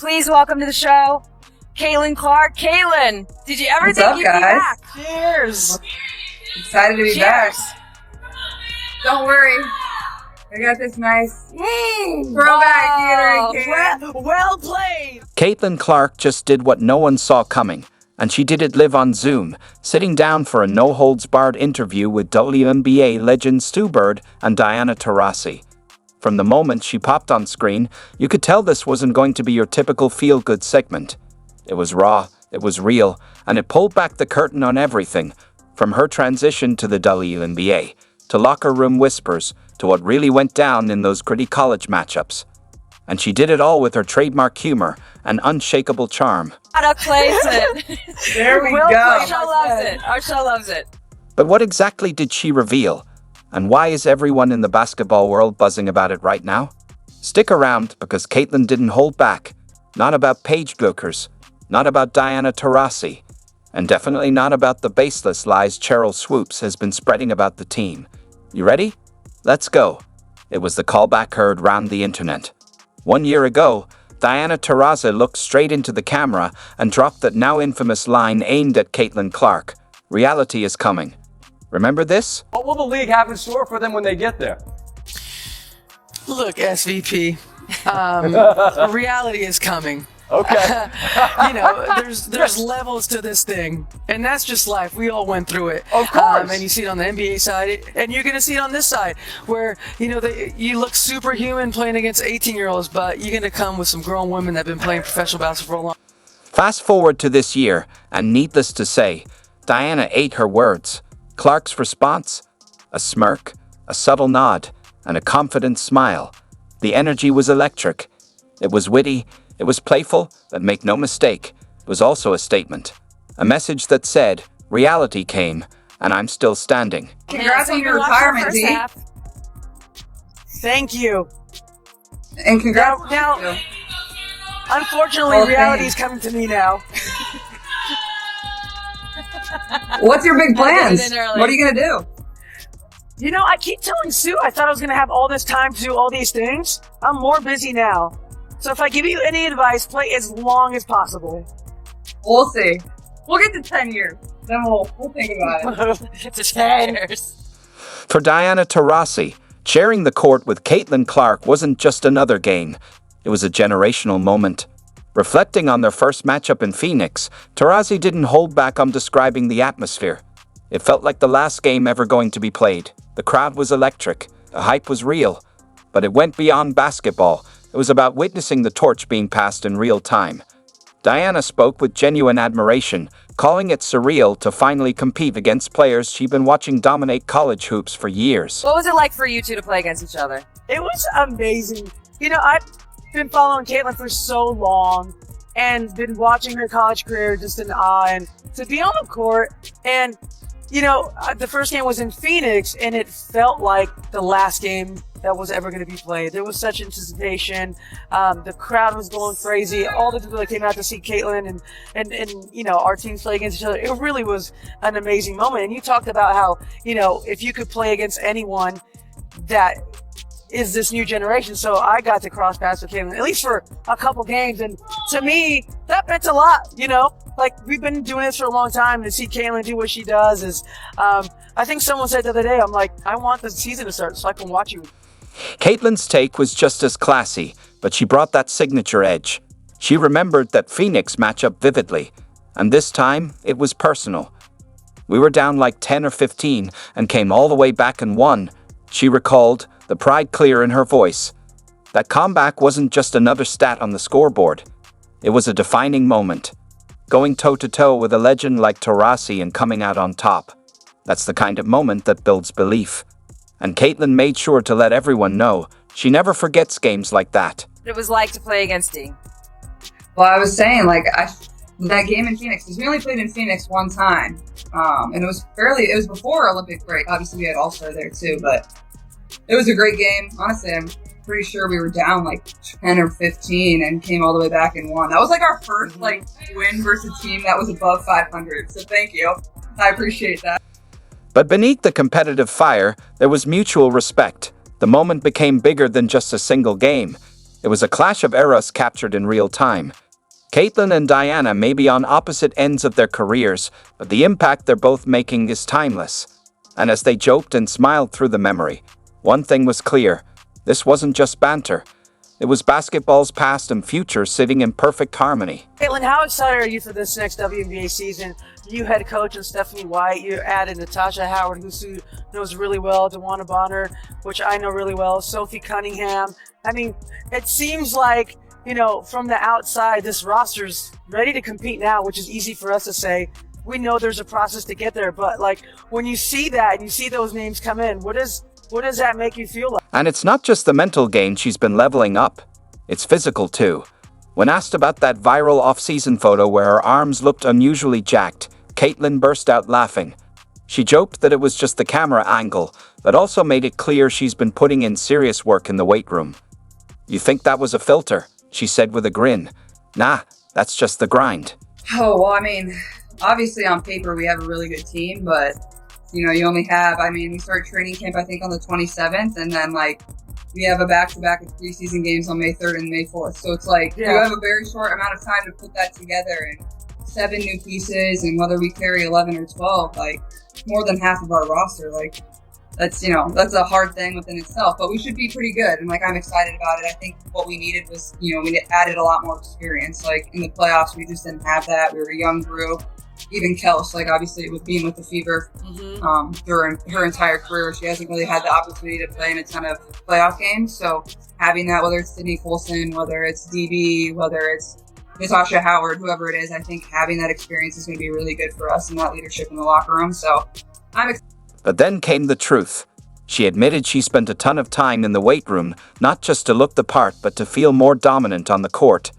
please welcome to the show, Caitlin Clark. Caitlin, did you ever think you'd be back? Cheers. Excited to be back. Don't worry. I got this nice throwback theater. Well played. Caitlin Clark just did what no one saw coming, and she did it live on Zoom, sitting down for a no-holds-barred interview with WNBA legend Stu Bird and Diana Taurasi. From the moment she popped on screen, you could tell this wasn't going to be your typical feel-good segment. It was raw, it was real, and it pulled back the curtain on everything, from her transition to the WNBA, to locker room whispers, to what really went down in those gritty college matchups. And she did it all with her trademark humor and unshakable charm. Gotta place it. There we go. Our show loves it. Our show loves it. But what exactly did she reveal? And why is everyone in the basketball world buzzing about it right now? Stick around, because Caitlin didn't hold back. Not about Paige Buchers, not about Diana Taurasi, and definitely not about the baseless lies Cheryl Swoops has been spreading about the team. You ready? Let's go. It was the callback heard round the internet. 1 year ago, Diana Taurasi looked straight into the camera and dropped that now infamous line aimed at Caitlin Clark. Reality is coming. Remember this? What will the league have in store for them when they get there? Look, SVP, reality is coming. Okay. There's levels to this thing, and that's just life. We all went through it. Of course. And you see it on the NBA side, and you're going to see it on this side, where you look superhuman playing against 18-year-olds, but you're going to come with some grown women that have been playing professional basketball for a long. Fast forward to this year, and needless to say, Diana ate her words. Clark's response? A smirk, a subtle nod, and a confident smile. The energy was electric. It was witty, it was playful, but make no mistake, it was also a statement. A message that said, reality came, and I'm still standing. Congrats on your retirement, D. Thank you. And congrats. Now, unfortunately, reality is coming to me now. What's your big plans? Get it in early. What are you going to do? I keep telling Sue I thought I was going to have all this time to do all these things. I'm more busy now. So if I give you any advice, play as long as possible. We'll see. We'll get to 10 years. Then we'll think about it. Get to 10 years. For Diana Taurasi, sharing the court with Caitlin Clark wasn't just another game. It was a generational moment. Reflecting on their first matchup in Phoenix, Taurasi didn't hold back on describing the atmosphere. It felt like the last game ever going to be played. The crowd was electric, the hype was real, but it went beyond basketball. It was about witnessing the torch being passed in real time. Diana spoke with genuine admiration, calling it surreal to finally compete against players she'd been watching dominate college hoops for years. What was it like for you two to play against each other? It was amazing. I've been following Caitlin for so long and been watching her college career just in awe, and to be on the court and the first game was in Phoenix, and it felt like the last game that was ever going to be played. There was such anticipation. The crowd was going crazy. All the people that came out to see Caitlin and our teams play against each other. It really was an amazing moment. And you talked about how, if you could play against anyone that is this new generation. So I got to cross paths with Caitlin, at least for a couple games. And to me, that meant a lot, Like, we've been doing this for a long time, and to see Caitlin do what she does is, I think someone said the other day, I'm like, I want the season to start so I can watch you. Caitlin's take was just as classy, but she brought that signature edge. She remembered that Phoenix matchup vividly, and this time, it was personal. We were down like 10 or 15 and came all the way back and won, she recalled, the pride clear in her voice. That comeback wasn't just another stat on the scoreboard. It was a defining moment. Going toe-to-toe with a legend like Taurasi and coming out on top. That's the kind of moment that builds belief. And Caitlin made sure to let everyone know she never forgets games like that. What it was like to play against D. Well, I was saying, that game in Phoenix, because we only played in Phoenix one time. And it was before Olympic break. Obviously, we had All-Star there too, but it was a great game. Honestly, I'm pretty sure we were down like 10 or 15 and came all the way back and won. That was like our first win versus a team that was above 500. So thank you. I appreciate that. But beneath the competitive fire, there was mutual respect. The moment became bigger than just a single game. It was a clash of eras captured in real time. Caitlin and Diana may be on opposite ends of their careers, but the impact they're both making is timeless. And as they joked and smiled through the memory, one thing was clear. This wasn't just banter. It was basketball's past and future sitting in perfect harmony. Caitlin, how excited are you for this next WNBA season? You head coach and Stephanie White. You added Natasha Howard, who Sue knows really well, DeWanna Bonner, which I know really well, Sophie Cunningham. I mean, it seems like, from the outside, this roster's ready to compete now, which is easy for us to say. We know there's a process to get there, but when you see that and you see those names come in, what does that make you feel like? And it's not just the mental game she's been leveling up. It's physical too. When asked about that viral off-season photo where her arms looked unusually jacked, Caitlin burst out laughing. She joked that it was just the camera angle, but also made it clear she's been putting in serious work in the weight room. "You think that was a filter?" she said with a grin. "Nah, that's just the grind." Oh, well, I mean, obviously on paper we have a really good team, but you only have, we start training camp, I think, on the 27th, and then, we have a back-to-back of preseason games on May 3rd and May 4th. So it's you have a very short amount of time to put that together, and 7 new pieces, and whether we carry 11 or 12, more than half of our roster, that's a hard thing within itself, but we should be pretty good, and I'm excited about it. I think what we needed was, we added a lot more experience. In the playoffs, we just didn't have that. We were a young group. Even Kels, obviously with being with the Fever during her entire career, she hasn't really had the opportunity to play in a ton of playoff games. So having that, whether it's Sydney Colson, whether it's DB, whether it's Natasha Howard, whoever it is, I think having that experience is going to be really good for us and that leadership in the locker room. So I'm excited. But then came the truth. She admitted she spent a ton of time in the weight room, not just to look the part, but to feel more dominant on the court.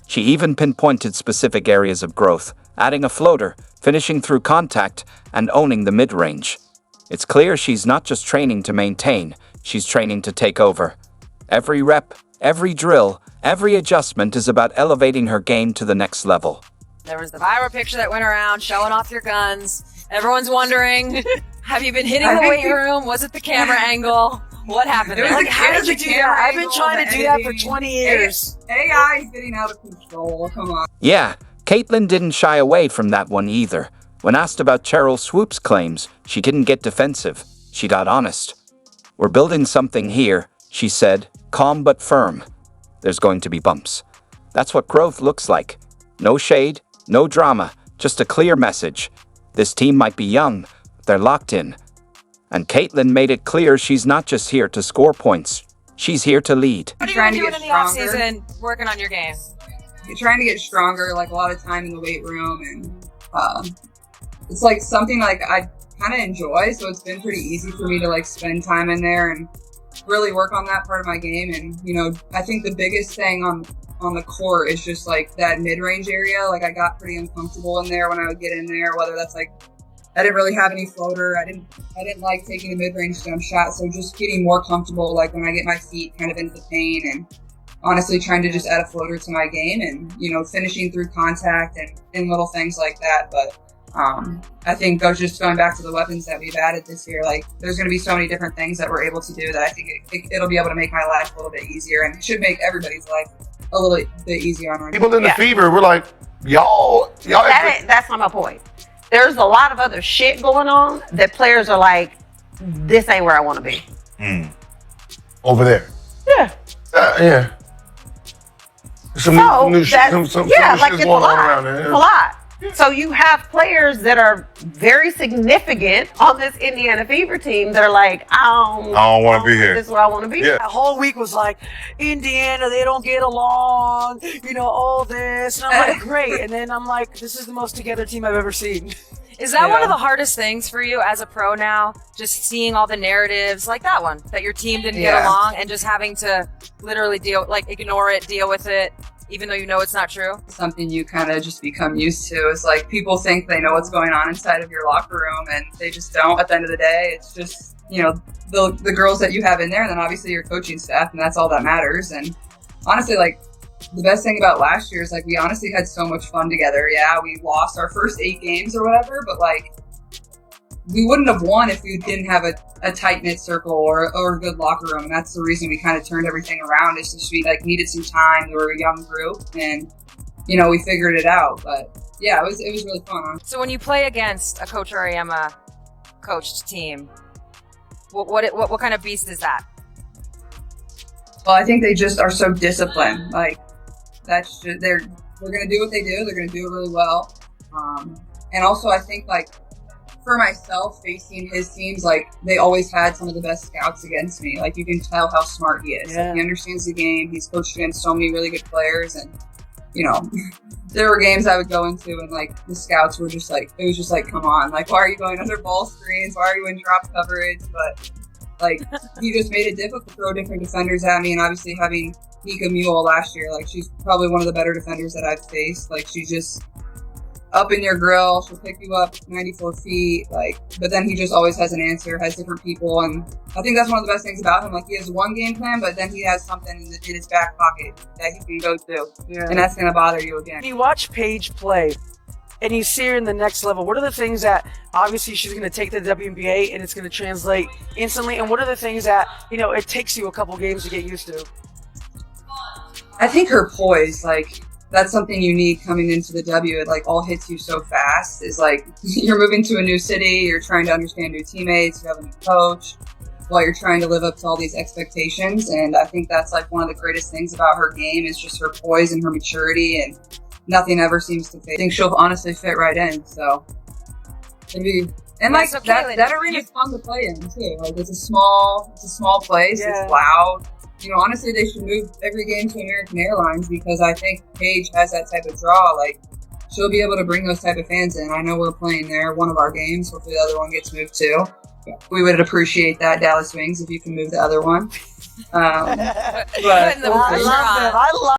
She even pinpointed specific areas of growth, adding a floater, finishing through contact, and owning the mid-range. It's clear she's not just training to maintain, she's training to take over. Every rep, every drill, every adjustment is about elevating her game to the next level. There was the viral picture that went around showing off your guns. Everyone's wondering, have you been hitting the weight room? Was it the camera angle? What happened? How did you do that? I've been trying to do that for 20 years. AI is getting out of control. Come on. Yeah, Caitlin didn't shy away from that one either. When asked about Cheryl Swoop's claims, she didn't get defensive. She got honest. "We're building something here," she said, calm but firm. "There's going to be bumps. That's what growth looks like. No shade, no drama, just a clear message. This team might be young, but they're locked in." And Caitlin made it clear she's not just here to score points. She's here to lead. What are you doing in the offseason working on your game? You're trying to get stronger, a lot of time in the weight room, and it's something I kind of enjoy, so it's been pretty easy for me to spend time in there and really work on that part of my game. And I think the biggest thing on the court is just that mid-range area. I got pretty uncomfortable in there when I would get in there, whether that's I didn't really have any floater. I didn't like taking a mid-range jump shot, so just getting more comfortable when I get my feet kind of into the paint, and honestly trying to just add a floater to my game, and finishing through contact and little things like that. But I think just going back to the weapons that we've added this year, there's going to be so many different things that we're able to do that I think it'll be able to make my life a little bit easier, and it should make everybody's life a little bit easier on our people in the Fever. We're y'all. That's not my point. There's a lot of other shit going on that players are this ain't where I want to be. Over there. Yeah. Yeah. Some new shit going on around there. It's a lot. So you have players that are very significant on this Indiana Fever team that are I don't want to be here. This is where I want to be. Yeah. The whole week was Indiana, they don't get along, all this. And I'm great. And then I'm this is the most together team I've ever seen. Is that one of the hardest things for you as a pro now? Just seeing all the narratives like that one, that your team didn't get along, and just having to literally ignore it, deal with it, even though you know it's not true? Something you kind of just become used to is people think they know what's going on inside of your locker room, and they just don't. At the end of the day, it's just the girls that you have in there, and then obviously your coaching staff, and that's all that matters. And honestly, the best thing about last year is we honestly had so much fun together. Yeah, we lost our first 8 games or whatever, but we wouldn't have won if we didn't have a tight-knit circle or a good locker room. And that's the reason we kind of turned everything around, is just we like needed some time. We were a young group, and we figured it out. But yeah, it was really fun. So when you play against a Coach Auriemma coached team, what kind of beast is that? Well, I think they just are so disciplined. Like, that's just, they're going to do what they do. They're going to do it really well. And also, I think, like, for myself, facing his teams, like, they always had some of the best scouts against me. Like, you can tell how smart he is. Yeah. Like, he understands the game. He's coached against so many really good players. And, there were games I would go into and, like, the scouts were just like, it was just like, come on. Like, why are you going under ball screens? Why are you in drop coverage? But, like, he just made it difficult to throw different defenders at me. And obviously having Nika Mule last year, like, she's probably one of the better defenders that I've faced. Like, she's just up in your grill. She'll pick you up 94 feet. Like, but then he just always has an answer, has different people. And I think that's one of the best things about him. Like, he has one game plan, but then he has something in his back pocket that he can go to. Yeah. And that's going to bother you again. When you watch Paige play and you see her in the next level, what are the things that obviously she's going to take to the WNBA and it's going to translate instantly? And what are the things that, it takes you a couple games to get used to? I think her poise, like, that's something unique coming into the W. It like all hits you so fast. Is like you're moving to a new city, you're trying to understand new teammates, you have a new coach, while you're trying to live up to all these expectations. And I think that's like one of the greatest things about her game is just her poise and her maturity, and nothing ever seems to fade. I think she'll honestly fit right in. So maybe. And like So, that Caitlin, arena's fun to play in too. Like it's a small place. Yeah. It's loud. Honestly, they should move every game to American Airlines, because I think Paige has that type of draw. Like, she'll be able to bring those type of fans in. I know we're playing there, one of our games. Hopefully the other one gets moved too. We would appreciate that, Dallas Wings, if you can move the other one. But Putting the I pressure love on. them. I love